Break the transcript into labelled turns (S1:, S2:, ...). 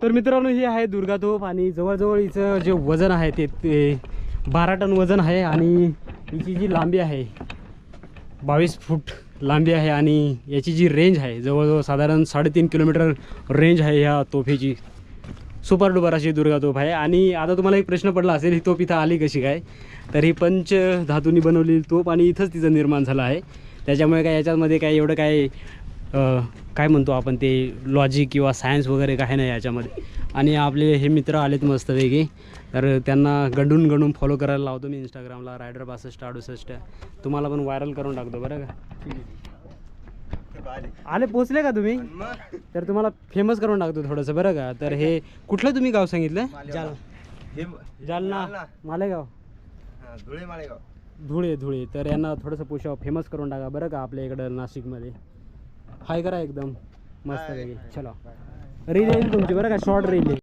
S1: तर मित्रांनो ही आहे दुर्गा तोफ आणि जवळजवळ हिचं जे वजन आहे ते 12 टन वजन आहे आणि हिची जी लांबी आहे 22 फूट लांबी आहे आणि याची जी रेंज आहे जवळजवळ साधारण 3.5 किलोमीटर रेंज आहे ह्या तोफेची. सुपर डुपर अशी दुर्गा तोफ आहे. आणि आता तुम्हाला एक प्रश्न पडला असेल ही तोफ इथं आली कशी काय, तर ही पंच धातूंनी बनवलेली तोफ आणि इथंच तिचं निर्माण झालं आहे. त्याच्यामुळे काय याच्यामध्ये काय एवढं काय म्हणतो आपण ते लॉजिक किंवा सायन्स वगैरे काय नाही याच्यामध्ये. आणि आपले हे मित्र आलेत मस्तपैकी, तर त्यांना गंडून फॉलो करायला लावतो मी इंस्टाग्रामला रायडर 6268. तुम्हाला पण व्हायरल करून टाकतो बरं का. आले पोचले का तुम्ही, तर तुम्हाला फेमस करून टाकतो थोडंसं बरं का. तर हे कुठलं तुम्ही गाव सांगितलं? जालना मालेगाव धुळे. तर यांना थोडंसं पोषाव फेमस करून टाका बरं का आपल्या इकडं नाशिकमध्ये. हाय करा एकदम मस्त पैकी. चला रील येईल तुमची बरं का, शॉर्ट रील.